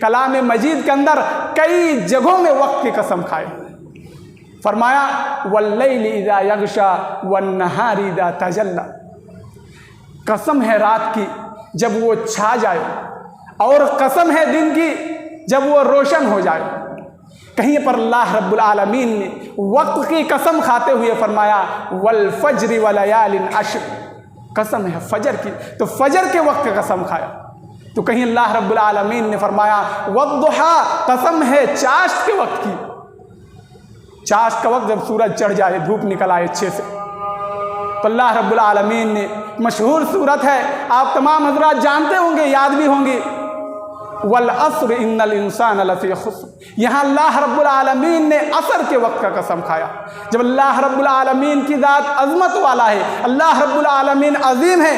کلام مجید کے اندر کئی جگہوں میں وقت کی قسم کھائے، فرمایا واللیل اذا یغشا والنہار اذا تجلی، قسم ہے رات کی جب وہ چھا جائے، اور قسم ہے دن کی جب وہ روشن ہو جائے۔ کہیں پر اللہ رب العالمین نے وقت کی قسم کھاتے ہوئے فرمایا والفجر ولیال عشر، قسم ہے فجر کی، تو فجر کے وقت کی قسم کھایا۔ تو کہیں اللہ رب العالمین نے فرمایا والضحیٰ، قسم ہے چاشت کے وقت کی، چاشت کا وقت جب سورج چڑھ جائے، دھوپ نکل آئے اچھے سے۔ تو اللہ رب العالمین نے مشہور صورت ہے، آپ تمام حضرات جانتے ہوں گے، یاد بھی ہوں گے، والعصر ان الانسان لفی خسر، یہاں اللہ رب العالمین نے عصر کے وقت کا قسم کھایا۔ جب اللہ رب العالمین کی ذات عظمت والا ہے، اللہ رب العالمین عظیم ہے،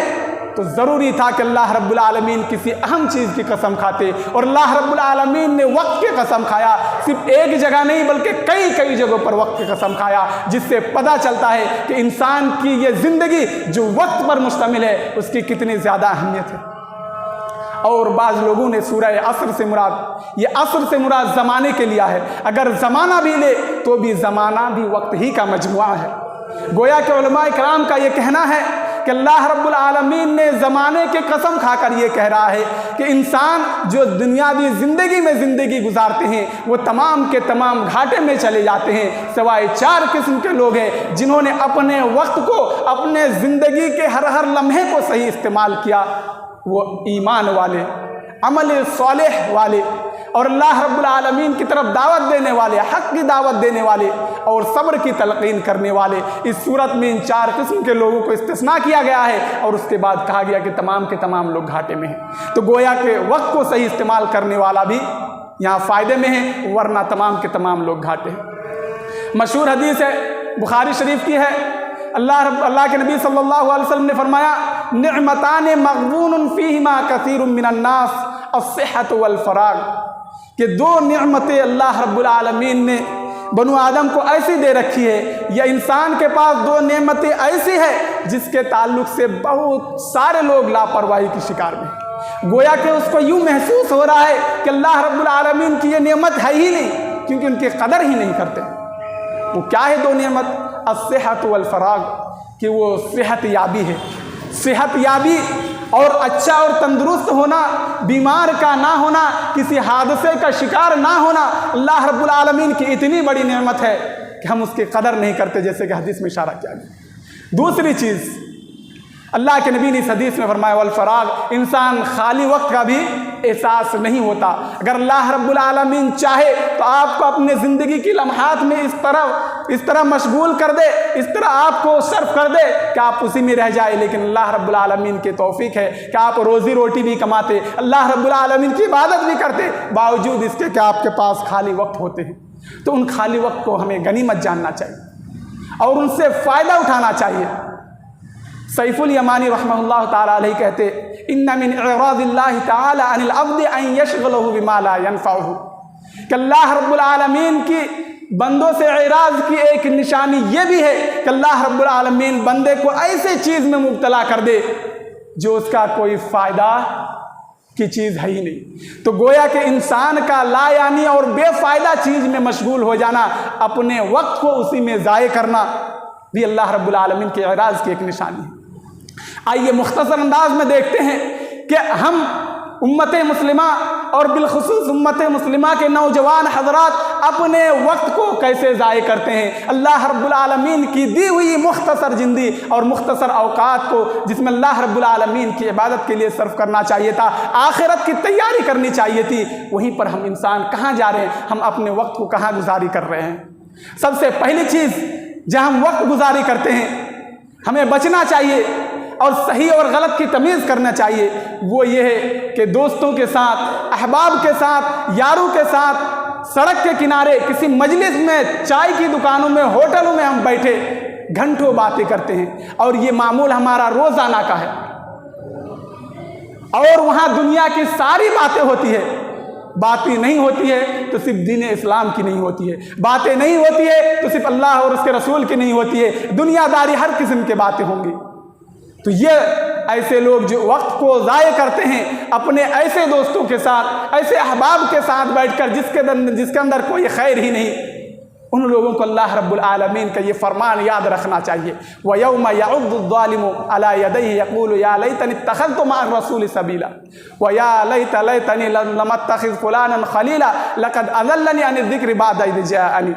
تو ضروری تھا کہ اللہ رب العالمین کسی اہم چیز کی قسم کھاتے، اور اللہ رب العالمین نے وقت کی قسم کھایا، صرف ایک جگہ نہیں بلکہ کئی جگہوں پر وقت کی قسم کھایا، جس سے پتہ چلتا ہے کہ انسان کی یہ زندگی جو وقت پر مشتمل ہے اس کی کتنی زیادہ اہمیت ہے۔ اور بعض لوگوں نے سورہ عصر سے مراد، یہ عصر سے مراد زمانے کے لیا ہے، اگر زمانہ بھی لے تو بھی زمانہ بھی وقت ہی کا مجموعہ ہے۔ گویا کہ علماء کرام کا یہ کہنا ہے کہ اللہ رب العالمین نے زمانے کے قسم کھا کر یہ کہہ رہا ہے کہ انسان جو دنیاوی زندگی میں زندگی گزارتے ہیں وہ تمام کے تمام گھاٹے میں چلے جاتے ہیں، سوائے 4 قسم کے لوگ ہیں جنہوں نے اپنے وقت کو، اپنے زندگی کے ہر لمحے کو صحیح استعمال کیا، وہ ایمان والے، عمل صالح والے، اور اللہ رب العالمین کی طرف دعوت دینے والے، حق کی دعوت دینے والے، اور صبر کی تلقین کرنے والے۔ اس صورت میں ان 4 قسم کے لوگوں کو استثناء کیا گیا ہے، اور اس کے بعد کہا گیا کہ تمام کے تمام لوگ گھاٹے میں ہیں۔ تو گویا کہ وقت کو صحیح استعمال کرنے والا بھی یہاں فائدے میں ہے، ورنہ تمام کے تمام لوگ گھاٹے ہیں۔ مشہور حدیث ہے، بخاری شریف کی ہے، اللہ کے نبی صلی اللہ علیہ وسلم نے فرمایا نعمتان مغبون فیہما کثیر من الناس الصحت والفراغ، کہ 2 نعمتیں اللہ رب العالمین نے بنو آدم کو ایسی دے رکھی ہے، یا انسان کے پاس 2 نعمتیں ایسی ہے جس کے تعلق سے بہت سارے لوگ لاپرواہی کی شکار میں۔ گویا کہ اس کو یوں محسوس ہو رہا ہے کہ اللہ رب العالمین کی یہ نعمت ہے ہی نہیں، کیونکہ ان کی قدر ہی نہیں کرتے۔ وہ کیا ہے 2 نعمت؟ الصحت والفراغ، کہ وہ صحت یابی ہے، صحت یابی اور اچھا اور تندرست ہونا، بیمار کا نہ ہونا، کسی حادثے کا شکار نہ ہونا، اللہ رب العالمین کی اتنی بڑی نعمت ہے کہ ہم اس کی قدر نہیں کرتے، جیسے کہ حدیث میں اشارہ کیا گیا۔ دوسری چیز اللہ کے نبی نے اس حدیث میں فرمایا والفراغ، انسان خالی وقت کا بھی احساس نہیں ہوتا۔ اگر اللہ رب العالمین چاہے تو آپ کو اپنے زندگی کی لمحات میں اس طرح مشغول کر دے، اس طرح آپ کو صرف کر دے کہ آپ اسی میں رہ جائے، لیکن اللہ رب العالمین کی توفیق ہے کہ آپ روزی روٹی بھی کماتے، اللہ رب العالمین کی عبادت بھی کرتے، باوجود اس کے کہ آپ کے پاس خالی وقت ہوتے ہیں۔ تو ان خالی وقت کو ہمیں غنیمت جاننا چاہیے اور ان سے فائدہ اٹھانا چاہیے۔ سیف الیمانی رحمہ اللہ تعالیٰ علیہ کہتے ان من اعراض اللہ تعالی عن العبد ان یشغلہ بما لا ینفعہ، کہ اللہ رب العالمین کی بندوں سے اعراض کی ایک نشانی یہ بھی ہے کہ اللہ رب العالمین بندے کو ایسے چیز میں مبتلا کر دے جو اس کا کوئی فائدہ کی چیز ہے ہی نہیں۔ تو گویا کہ انسان کا لا یعنی اور بے فائدہ چیز میں مشغول ہو جانا، اپنے وقت کو اسی میں ضائع کرنا بھی اللہ رب العالمین کے اعراض کی ایک نشانی ہے۔ آئیے مختصر انداز میں دیکھتے ہیں کہ ہم امت مسلمہ اور بالخصوص امت مسلمہ کے نوجوان حضرات اپنے وقت کو کیسے ضائع کرتے ہیں۔ اللہ رب العالمین کی دی ہوئی مختصر زندگی اور مختصر اوقات کو جس میں اللہ رب العالمین کی عبادت کے لیے صرف کرنا چاہیے تھا، آخرت کی تیاری کرنی چاہیے تھی، وہیں پر ہم انسان کہاں جا رہے ہیں، ہم اپنے وقت کو کہاں گزاری کر رہے ہیں۔ سب سے پہلی چیز جہاں ہم وقت گزاری کرتے ہیں ہمیں بچنا چاہیے اور صحیح اور غلط کی تمیز کرنا چاہیے، وہ یہ ہے کہ دوستوں کے ساتھ، احباب کے ساتھ، یاروں کے ساتھ سڑک کے کنارے کسی مجلس میں، چائے کی دکانوں میں، ہوٹلوں میں ہم بیٹھے گھنٹوں باتیں کرتے ہیں، اور یہ معمول ہمارا روزانہ کا ہے، اور وہاں دنیا کی ساری باتیں ہوتی ہے۔ باتیں نہیں ہوتی ہے تو صرف دین اسلام کی نہیں ہوتی ہے، باتیں نہیں ہوتی ہے تو صرف اللہ اور اس کے رسول کی نہیں ہوتی ہے، دنیا داری ہر قسم کے باتیں ہوں گی۔ تو یہ ایسے لوگ جو وقت کو ضائع کرتے ہیں اپنے ایسے دوستوں کے ساتھ، ایسے احباب کے ساتھ بیٹھ کر جس کے اندر کوئی خیر ہی نہیں، ان لوگوں کو اللہ رب العالمین کا یہ فرمان یاد رکھنا چاہیے۔ وَيَوْمَ يَعُضُّ الظَّالِمُ عَلَى يَدَيْهِ يَقُولُ يَا لَيْتَنِي اتَّخَذْتُ مَعَ الرَّسُولِ سَبِيلًا وَيَا لَيْتَنِي لَمْ أَتَّخِذْ فُلَانًا خَلِيلًا لَقَدْ أَضَلَّنِي عَنِ الذِّكْرِ بَعْدَ إِذْ جَاءَنِي،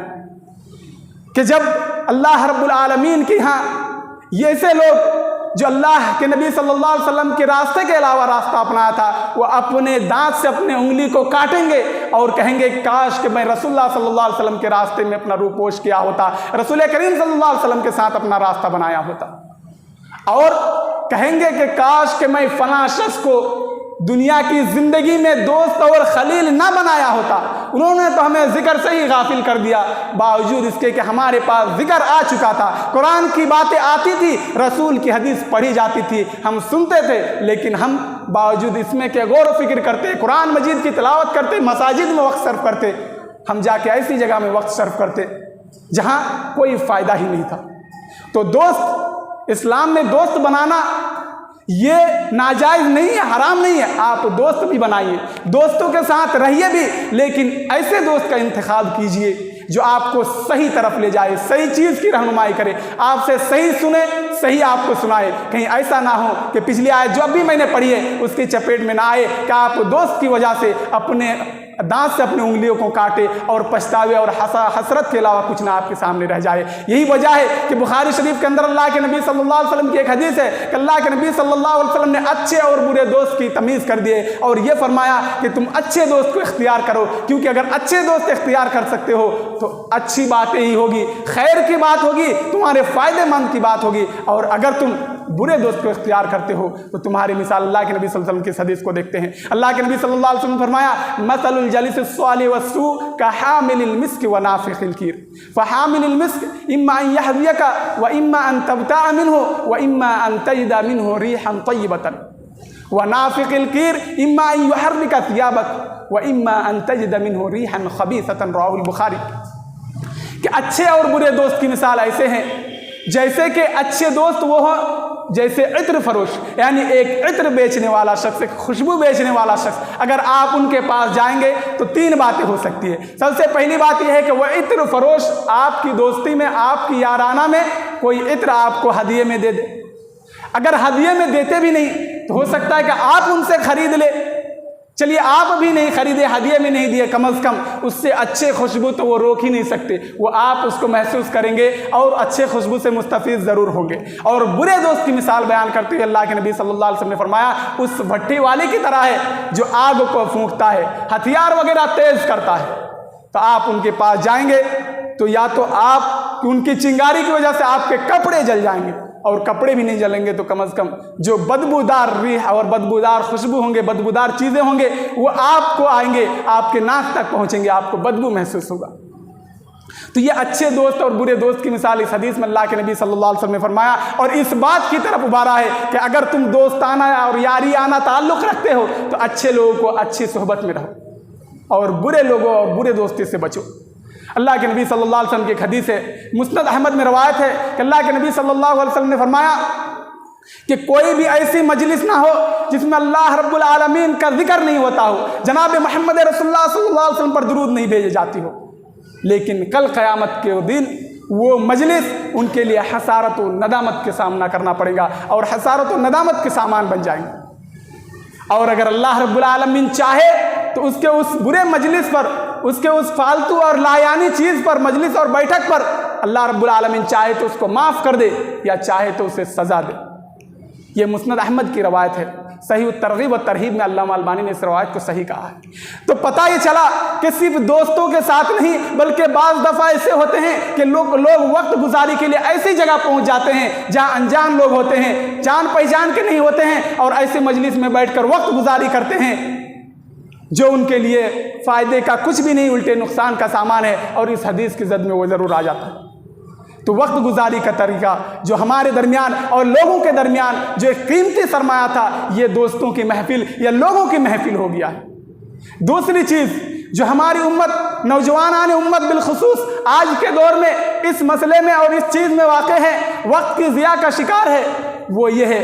کہ جب اللہ رب العالمین کے ہاں یہ ایسے لوگ جو اللہ کے نبی صلی اللہ علیہ وسلم کے راستے کے علاوہ راستہ اپنایا تھا، وہ اپنے دانت سے اپنے انگلی کو کاٹیں گے اور کہیں گے کاش کہ میں رسول اللہ صلی اللہ علیہ وسلم کے راستے میں اپنا روح پوش کیا ہوتا، رسول کریم صلی اللہ علیہ وسلم کے ساتھ اپنا راستہ بنایا ہوتا، اور کہیں گے کہ کاش کہ میں فلاں شخص کو دنیا کی زندگی میں دوست اور خلیل نہ بنایا ہوتا، انہوں نے تو ہمیں ذکر سے ہی غافل کر دیا، باوجود اس کے کہ ہمارے پاس ذکر آ چکا تھا، قرآن کی باتیں آتی تھی، رسول کی حدیث پڑھی جاتی تھی، ہم سنتے تھے، لیکن ہم باوجود اس میں کہ غور و فکر کرتے، قرآن مجید کی تلاوت کرتے، مساجد میں وقت صرف کرتے، ہم جا کے ایسی جگہ میں وقت صرف کرتے جہاں کوئی فائدہ ہی نہیں تھا۔ تو دوست، اسلام میں دوست بنانا یہ ناجائز نہیں ہے، حرام نہیں ہے، آپ دوست بھی بنائیے، دوستوں کے ساتھ رہیے بھی، لیکن ایسے دوست کا انتخاب کیجئے جو آپ کو صحیح طرف لے جائے، صحیح چیز کی رہنمائی کرے، آپ سے صحیح سنے، صحیح آپ کو سنائے۔ کہیں ایسا نہ ہو کہ پچھلی آیت جو ابھی میں نے پڑھی ہے اس کی چپیٹ میں نہ آئے کہ آپ دوست کی وجہ سے اپنے دانت سے اپنی انگلیوں کو کاٹے اور پچھتاوے اور حسرت کے علاوہ کچھ نہ آپ کے سامنے رہ جائے۔ یہی وجہ ہے کہ بخاری شریف کے اندر اللہ کے نبی صلی اللہ علیہ وسلم کی ایک حدیث ہے کہ اللہ کے نبی صلی اللہ علیہ وسلم نے اچھے اور برے دوست کی تمیز کر دیے اور یہ فرمایا کہ تم اچھے دوست کو اختیار کرو، کیونکہ اگر اچھے دوست اختیار کر سکتے ہو تو اچھی باتیں ہی ہوگی، خیر کی بات ہوگی، تمہارے فائدے مند کی بات ہوگی، اور اگر تم برے دوست کو اختیار کرتے ہو تو تمہاری مثال اللہ کے نبی صلی اللہ علیہ وسلم کی حدیث کو دیکھتے ہیں۔ اللہ کے نبی صلی اللہ علیہ وسلم نے فرمایا مثل الجلیس الصالح والسوء كحامل المسك ونافخ الكير فحامل المسك اما ان يحذيك واما ان تبتاع منه واما ان تجد منه ريحا طيبة ونافخ الكير اما ان يحرك ثيابك واما ان تجد منه ريحا خبيثة، رواه البخاری۔ کہ اچھے اور برے دوست کی مثال ایسے ہیں جیسے کہ اچھے دوست وہ ہوں جیسے عطر فروش، یعنی ایک عطر بیچنے والا شخص، ایک خوشبو بیچنے والا شخص، اگر آپ ان کے پاس جائیں گے تو تین باتیں ہو سکتی ہیں۔ سب سے پہلی بات یہ ہے کہ وہ عطر فروش آپ کی دوستی میں، آپ کی یارانہ میں کوئی عطر آپ کو ہدیے میں دے دے۔ اگر ہدیے میں دیتے بھی نہیں تو ہو سکتا ہے کہ آپ ان سے خرید لے، چلیے آپ بھی نہیں خریدے، ہدیے میں نہیں دیے، کم از کم اس سے اچھے خوشبو تو وہ روک ہی نہیں سکتے، وہ آپ اس کو محسوس کریں گے اور اچھے خوشبو سے مستفید ضرور ہوں گے۔ اور برے دوست کی مثال بیان کرتے ہوئے اللہ کے نبی صلی اللہ علیہ وسلم نے فرمایا اس بھٹی والے کی طرح ہے جو آگ کو پھونکتا ہے، ہتھیار وغیرہ تیز کرتا ہے، تو آپ ان کے پاس جائیں گے تو یا تو آپ ان کی چنگاری کی وجہ سے آپ کے کپڑے جل جائیں گے، اور کپڑے بھی نہیں جلیں گے تو کم از کم جو بدبودار ریح اور بدبودار خوشبو ہوں گے، بدبودار چیزیں ہوں گے، وہ آپ کو آئیں گے، آپ کے ناک تک پہنچیں گے، آپ کو بدبو محسوس ہوگا۔ تو یہ اچھے دوست اور برے دوست کی مثال اس حدیث میں اللہ کے نبی صلی اللہ علیہ وسلم نے فرمایا، اور اس بات کی طرف ابھارا ہے کہ اگر تم دوستانہ اور یاریانہ تعلق رکھتے ہو تو اچھے لوگوں کو اچھی صحبت میں رہو اور برے لوگوں اور برے دوستی سے بچو۔ اللہ کے نبی صلی اللہ علیہ وسلم کی ایک حدیث ہے، مسند احمد میں روایت ہے کہ اللہ کے نبی صلی اللہ علیہ وسلم نے فرمایا کہ کوئی بھی ایسی مجلس نہ ہو جس میں اللہ رب العالمین کا ذکر نہیں ہوتا ہو، جناب محمد رسول اللہ صلی اللہ علیہ وسلم پر درود نہیں بھیجی جاتی ہو، لیکن کل قیامت کے دن وہ مجلس ان کے لیے حسارت و ندامت کے سامنا کرنا پڑے گا اور حسارت و ندامت کے سامان بن جائیں گے۔ اور اگر اللہ رب العالمین چاہے تو اس کے اس برے مجلس پر، اس کے اس فالتو اور لایانی چیز پر، مجلس اور بیٹھک پر اللہ رب العالمین چاہے تو اس کو معاف کر دے یا چاہے تو اسے سزا دے۔ یہ مسند احمد کی روایت ہے، صحیح الترغیب و ترہیب میں علامہ البانی نے اس روایت کو صحیح کہا ہے۔ تو پتہ یہ چلا کہ صرف دوستوں کے ساتھ نہیں بلکہ بعض دفعہ ایسے ہوتے ہیں کہ لوگ وقت گزاری کے لیے ایسی جگہ پہنچ جاتے ہیں جہاں انجان لوگ ہوتے ہیں، جان پہچان کے نہیں ہوتے ہیں، اور ایسے مجلس میں بیٹھ کر وقت گزاری کرتے ہیں جو ان کے لیے فائدے کا کچھ بھی نہیں، الٹے نقصان کا سامان ہے، اور اس حدیث کی زد میں وہ ضرور آ جاتا ہے۔ تو وقت گزاری کا طریقہ جو ہمارے درمیان اور لوگوں کے درمیان جو ایک قیمتی سرمایہ تھا، یہ دوستوں کی محفل یا لوگوں کی محفل ہو گیا ہے۔ دوسری چیز جو ہماری امت، نوجوانان امت بالخصوص آج کے دور میں اس مسئلے میں اور اس چیز میں واقع ہے، وقت کی ضیاع کا شکار ہے، وہ یہ ہے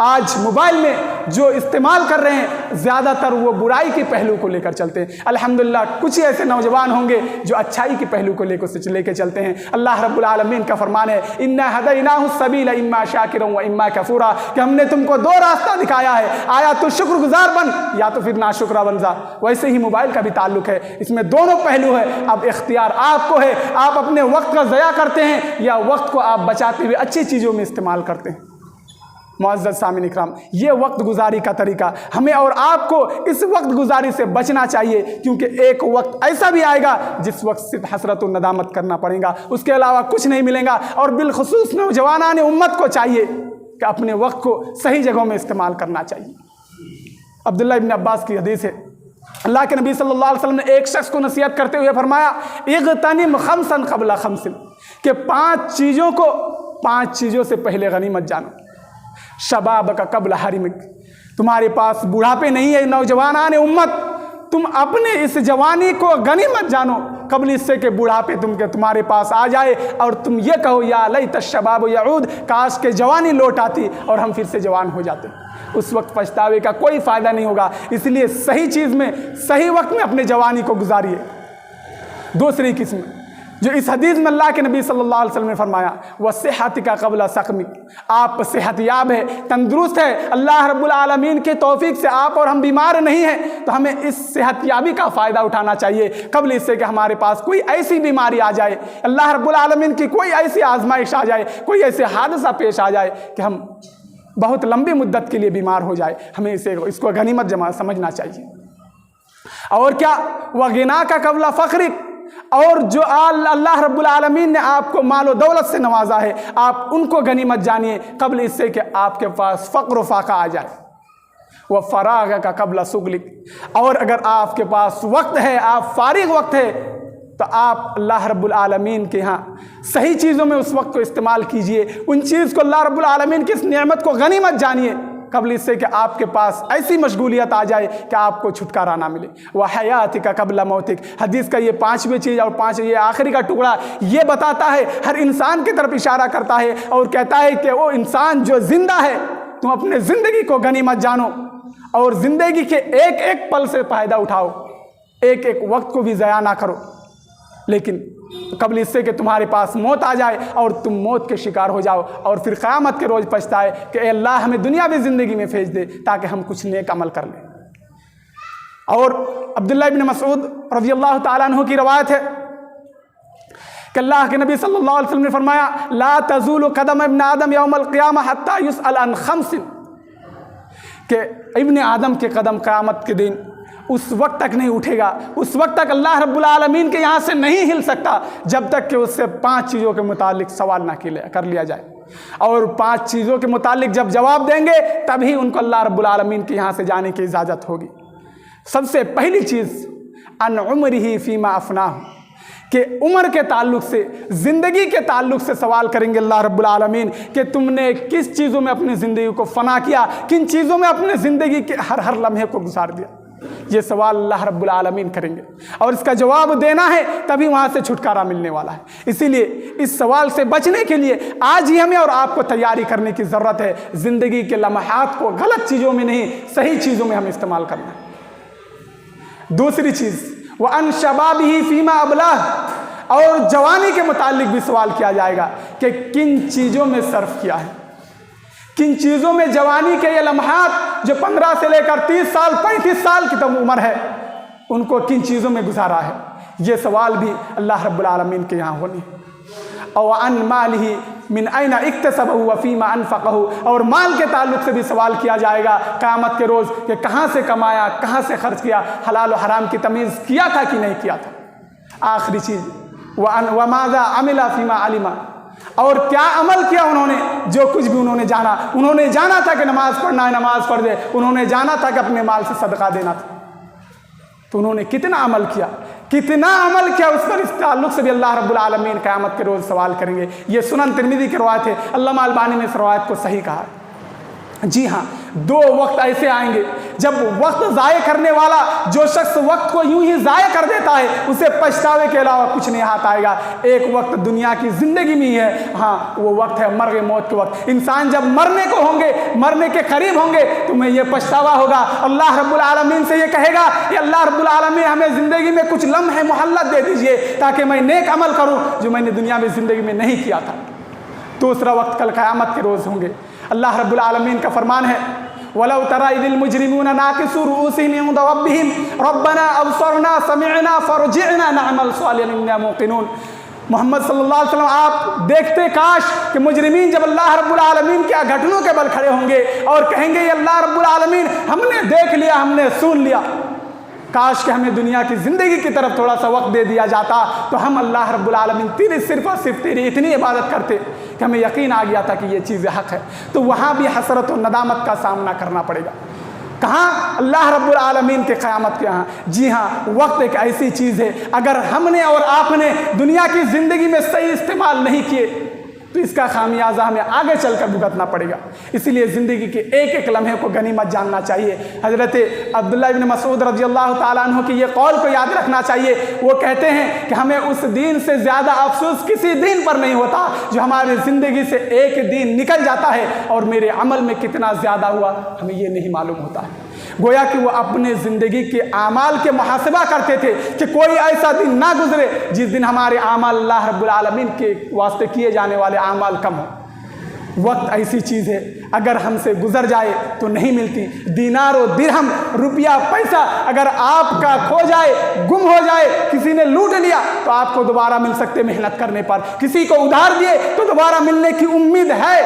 آج موبائل میں جو استعمال کر رہے ہیں زیادہ تر وہ برائی کے پہلو کو لے کر چلتے ہیں۔ الحمدللہ کچھ ہی ایسے نوجوان ہوں گے جو اچھائی کے پہلو کو لے کے چلتے ہیں۔ اللہ رب العالمین کا فرمان ہے اِنَّا هَدَيْنَاهُ السَّبِيلَ إِمَّا شَاكِرًا وَإِمَّا كَفُورًا، کہ ہم نے تم کو دو راستہ دکھایا ہے، آیا تو شکر گزار بن یا تو پھر ناشکرہ بن جا۔ ویسے ہی موبائل کا بھی تعلق ہے، اس میں دونوں پہلو ہے۔ اب اختیار آپ کو ہے، آپ اپنے وقت کا ضیاع کرتے ہیں یا وقت کو آپ بچاتے ہوئے اچھی چیزوں میں استعمال کرتے ہیں۔ معزز سامعین اکرام، یہ وقت گزاری کا طریقہ، ہمیں اور آپ کو اس وقت گزاری سے بچنا چاہیے، کیونکہ ایک وقت ایسا بھی آئے گا جس وقت صرف حسرت و ندامت کرنا پڑے گا، اس کے علاوہ کچھ نہیں ملے گا۔ اور بالخصوص نوجوانان امت کو چاہیے کہ اپنے وقت کو صحیح جگہوں میں استعمال کرنا چاہیے۔ عبداللہ ابن عباس کی حدیث ہے، اللہ کے نبی صلی اللہ علیہ وسلم نے ایک شخص کو نصیحت کرتے ہوئے فرمایا اغتنم خمسا قبل خمس، کہ 5 چیزوں سے پہلے غنیمت جانو۔ شباب کا قبل حرمک، تمہارے پاس بڑھاپے نہیں ہے نوجوانان امت، تم اپنے اس جوانی کو غنیمت جانو قبل اس سے کہ بڑھاپے تمہارے پاس آ جائے اور تم یہ کہو یا لیت الشباب یعود، کاش کہ جوانی لوٹ آتی اور ہم پھر سے جوان ہو جاتے۔ اس وقت پچھتاوے کا کوئی فائدہ نہیں ہوگا، اس لیے صحیح چیز میں صحیح وقت میں اپنے جوانی کو گزاریے۔ دوسری قسم جو اس حدیث میں اللہ کے نبی صلی اللہ علیہ وسلم نے فرمایا وصحتک قبل سقمک، آپ صحت یاب ہے، تندرست ہے، اللہ رب العالمین کے توفیق سے آپ اور ہم بیمار نہیں ہیں، تو ہمیں اس صحت یابی کا فائدہ اٹھانا چاہیے قبل اس سے کہ ہمارے پاس کوئی ایسی بیماری آ جائے، اللہ رب العالمین کی کوئی ایسی آزمائش آ جائے، کوئی ایسے حادثہ پیش آ جائے کہ ہم بہت لمبی مدت کے لیے بیمار ہو جائے۔ ہمیں اس کو غنیمت سمجھنا چاہیے۔ اور کیا وغنا کا قبل فقرک، اور جو اللہ رب العالمین نے آپ کو مال و دولت سے نوازا ہے آپ ان کو غنیمت جانیے قبل اس سے کہ آپ کے پاس فقر و فاقہ آ جائے۔ وہ فراغ کا قبل شغلک، اور اگر آپ کے پاس وقت ہے، آپ فارغ وقت ہے، تو آپ اللہ رب العالمین کے ہاں صحیح چیزوں میں اس وقت کو استعمال کیجئے، ان چیز کو اللہ رب العالمین کی اس نعمت کو غنیمت جانیے قبل اس سے کہ آپ کے پاس ایسی مشغولیت آ جائے کہ آپ کو چھٹکارا نہ ملے۔ وحیاتک قبل موتک، حدیث کا یہ 5ویں چیز اور یہ آخری کا ٹکڑا یہ بتاتا ہے، ہر انسان کی طرف اشارہ کرتا ہے اور کہتا ہے کہ وہ انسان جو زندہ ہے تم اپنے زندگی کو غنیمت جانو اور زندگی کے ایک ایک پل سے فائدہ اٹھاؤ، ایک ایک وقت کو بھی ضیاع نہ کرو، لیکن قبل اس سے کہ تمہارے پاس موت آ جائے اور تم موت کے شکار ہو جاؤ اور پھر قیامت کے روز پچھتائے کہ اے اللہ ہمیں دنیاوی زندگی میں بھیج دے تاکہ ہم کچھ نیک عمل کر لیں۔ اور عبداللہ ابن مسعود رضی اللہ تعالیٰ عنہ کی روایت ہے کہ اللہ کے نبی صلی اللہ علیہ وسلم نے فرمایا لا تزول قدم ابن آدم یوم القیامہ حتی یسأل عن خمس، کہ ابن آدم کے قدم قیامت کے دن اس وقت تک نہیں اٹھے گا، اس وقت تک اللہ رب العالمین کے یہاں سے نہیں ہل سکتا جب تک کہ اس سے 5 چیزوں کے متعلق سوال نہ کر لیا جائے، اور 5 چیزوں کے متعلق جب جواب دیں گے تبھی ان کو اللہ رب العالمین کے یہاں سے جانے کی اجازت ہوگی۔ سب سے پہلی چیز ان عمرہ فیما افناہ، کہ عمر کے تعلق سے، زندگی کے تعلق سے سوال کریں گے اللہ رب العالمین کہ تم نے کس چیزوں میں اپنی زندگی کو فنا کیا، کن چیزوں میں اپنے زندگی کے ہر لمحے کو گزار دیا۔ یہ سوال اللہ رب العالمین کریں گے اور اس کا جواب دینا ہے تبھی وہاں سے چھٹکارا ملنے والا ہے۔ اسی لیے اس سوال سے بچنے کے لیے آج ہی ہمیں اور آپ کو تیاری کرنے کی ضرورت ہے، زندگی کے لمحات کو غلط چیزوں میں نہیں صحیح چیزوں میں ہم استعمال کرنا ہے۔ دوسری چیز وَأَنْ شَبَابِهِ فِيمَا أَبْلَاهُ، اور جوانی کے متعلق بھی سوال کیا جائے گا کہ کن چیزوں میں صرف کیا ہے، کن چیزوں میں جوانی کے یہ لمحات جو 15 سے لے کر 30 سال 35 سال کی تو عمر ہے ان کو کن چیزوں میں گزارا ہے۔ یہ سوال بھی اللہ رب العالمین کے یہاں ہونی۔ اور عن مالہ من این اکتسبہ وفیما انفقہ، اور مال کے تعلق سے بھی سوال کیا جائے گا قیامت کے روز کہ کہاں سے کمایا، کہاں سے خرچ کیا، حلال و حرام کی تمیز کیا تھا کہ نہیں کیا تھا۔ آخری چیز وماذا عمل فیما علم، اور کیا عمل کیا انہوں نے، جو کچھ بھی انہوں نے جانا تھا کہ نماز پڑھنا ہے نماز پڑھ دے، انہوں نے جانا تھا کہ اپنے مال سے صدقہ دینا تھا، تو انہوں نے کتنا عمل کیا اس پر اس تعلق سے بھی اللہ رب العالمین قیامت کے روز سوال کریں گے۔ یہ سنن ترمذی کی روایت ہے، علامہ البانی نے اس روایت کو صحیح کہا۔ جی ہاں، 2 وقت ایسے آئیں گے جب وقت ضائع کرنے والا جو شخص وقت کو یوں ہی ضائع کر دیتا ہے اسے پچھتاوے کے علاوہ کچھ نہیں ہاتھ آئے گا۔ ایک وقت دنیا کی زندگی میں ہی ہے، ہاں وہ وقت ہے مرگ موت کے وقت۔ انسان جب مرنے کو ہوں گے، مرنے کے قریب ہوں گے، تمہیں یہ پچھتاوا ہوگا، اللہ رب العالمین سے یہ کہے گا کہ اللہ رب العالمین ہمیں زندگی میں کچھ لمحے مہلت دے دیجئے تاکہ میں نیک عمل کروں جو میں نے دنیا میں زندگی میں نہیں کیا تھا۔ دوسرا وقت کل قیامت کے روز ہوں گے۔ اللہ رب العالمین کا فرمان ہے وَلَوْ تَرَى إِذِ الْمُجْرِمُونَ نَاكِسُو رُءُوسِهِمْ عِنْدَ رَبِّهِمْ رَبَّنَا أَبْصَرْنَا سَمِعْنَا فَارْجِعْنَا نَعْمَلْ صَالِحًا إِنَّا مُوقِنُونَ۔ محمد صلی اللہ علیہ وسلم آپ دیکھتے کاش کہ مجرمین جب اللہ رب العالمین کے گھٹنوں کے بل کھڑے ہوں گے اور کہیں گے یہ اللہ رب العالمین ہم نے دیکھ لیا، ہم نے سن لیا، کاش کہ ہمیں دنیا کی زندگی کی طرف تھوڑا سا وقت دے دیا جاتا تو ہم اللہ رب العالمین تیری صرف اور صرف تیری اتنی عبادت کرتے کہ ہمیں یقین آ گیا تھا کہ یہ چیز حق ہے۔ تو وہاں بھی حسرت و ندامت کا سامنا کرنا پڑے گا۔ کہاں؟ اللہ رب العالمین کے قیامت کے ہاں۔ جی ہاں، وقت ایک ایسی چیز ہے اگر ہم نے اور آپ نے دنیا کی زندگی میں صحیح استعمال نہیں کیے تو اس کا خامیازہ ہمیں آگے چل کر بھگتنا پڑے گا۔ اسی لیے زندگی کے ایک ایک لمحے کو غنیمت جاننا چاہیے۔ حضرت عبداللہ بن مسعود رضی اللہ تعالیٰ عنہ کی یہ قول کو یاد رکھنا چاہیے۔ وہ کہتے ہیں کہ ہمیں اس دین سے زیادہ افسوس کسی دین پر نہیں ہوتا جو ہماری زندگی سے ایک دین نکل جاتا ہے اور میرے عمل میں کتنا زیادہ ہوا ہمیں یہ نہیں معلوم ہوتا ہے۔ گویا کہ وہ اپنے زندگی کے اعمال کے محاسبہ کرتے تھے کہ کوئی ایسا دن نہ گزرے جس دن ہمارے اعمال اللہ رب العالمین کے واسطے کیے جانے والے اعمال کم ہوں۔ وقت ایسی چیز ہے اگر ہم سے گزر جائے تو نہیں ملتی۔ دینار و درہم، روپیہ، پیسہ اگر آپ کا کھو جائے، گم ہو جائے، کسی نے لوٹ لیا تو آپ کو دوبارہ مل سکتے محنت کرنے پر، کسی کو ادھار دیے تو دوبارہ ملنے کی امید ہے،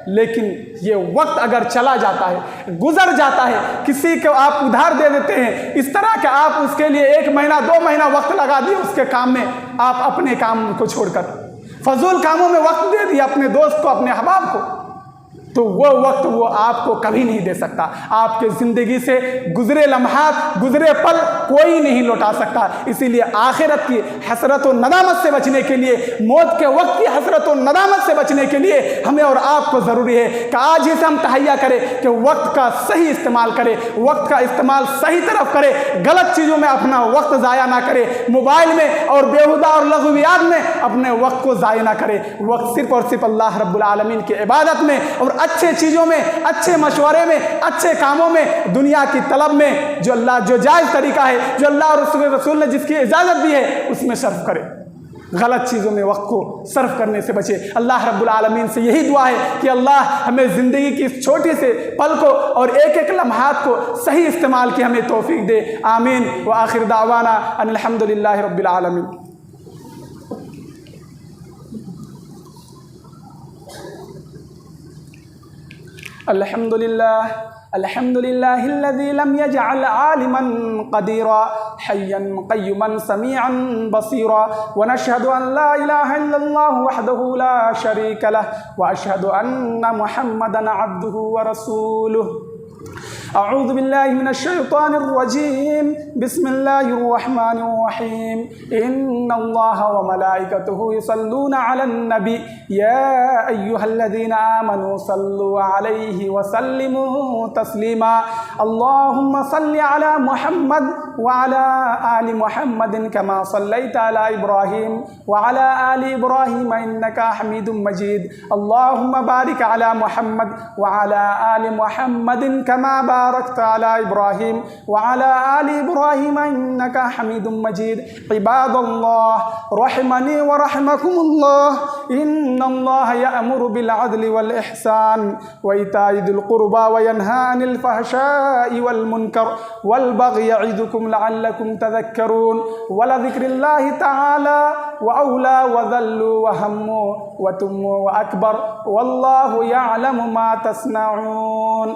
لیکن یہ وقت اگر چلا جاتا ہے، گزر جاتا ہے، کسی کو آپ ادھار دے دیتے ہیں اس طرح کہ آپ اس کے لیے 1 مہینہ 2 مہینہ وقت لگا دیے اس کے کام میں، آپ اپنے کام کو چھوڑ کر فضول کاموں میں وقت دے دیا اپنے دوست کو، اپنے احباب کو، تو وہ وقت وہ آپ کو کبھی نہیں دے سکتا۔ آپ کے زندگی سے گزرے لمحات، گزرے پل کوئی نہیں لوٹا سکتا۔ اسی لیے آخرت کی حسرت و ندامت سے بچنے کے لیے، موت کے وقت کی حسرت و ندامت سے بچنے کے لیے ہمیں اور آپ کو ضروری ہے کہ آج ہی سے ہم تہیا کریں کہ وقت کا صحیح استعمال کرے، وقت کا استعمال صحیح طرف کرے، غلط چیزوں میں اپنا وقت ضائع نہ کرے، موبائل میں اور بیہودہ اور لغویات میں اپنے وقت کو ضائع نہ کرے۔ وقت صرف اور صرف اللہ رب العالمین کی عبادت میں اور اچھے چیزوں میں، اچھے مشورے میں، اچھے کاموں میں، دنیا کی طلب میں، جو جائز طریقہ ہے، جو اللہ اور رسول نے جس کی اجازت دی ہے اس میں صرف کرے۔ غلط چیزوں میں وقت کو صرف کرنے سے بچے۔ اللہ رب العالمین سے یہی دعا ہے کہ اللہ ہمیں زندگی کی اس چھوٹے سے پل کو اور ایک ایک لمحات کو صحیح استعمال کی ہمیں توفیق دے۔ آمین۔ وآخر دعوانا ان الحمدللہ رب العالمین۔ الحمد لله الذي لم يجعل عالما قديرا حيا قيوما سميعا بصيرا ونشهد أن لا إله إلا الله وحده لا شريك له وأشهد أن محمدا عبده ورسوله أعوذ بالله من الشيطان الرجيم بسم الله الرحمن الرحيم إن الله وملائكته يصلون على النبي يا أيها الذين آمنوا صلوا عليه وسلموا تسليما اللهم صل على محمد وعلى آل محمد كما صليت على إبراهيم وعلى آل إبراهيم إنك حميد مجيد اللهم بارك على محمد وعلى آل محمد كما باركت على إبراهيم وعلى آل إبراهيم إنك حميد مجيد عباد الله رحمني ورحمكم الله إن الله يأمر بالعدل والإحسان وإيتاء ذي القربى وينهى عن الفحشاء والمنكر والبغي يعظكم لعلكم تذكرون ولذكر الله تعالى وأولى وذل وهم وتم وأكبر والله يعلم ما تصنعون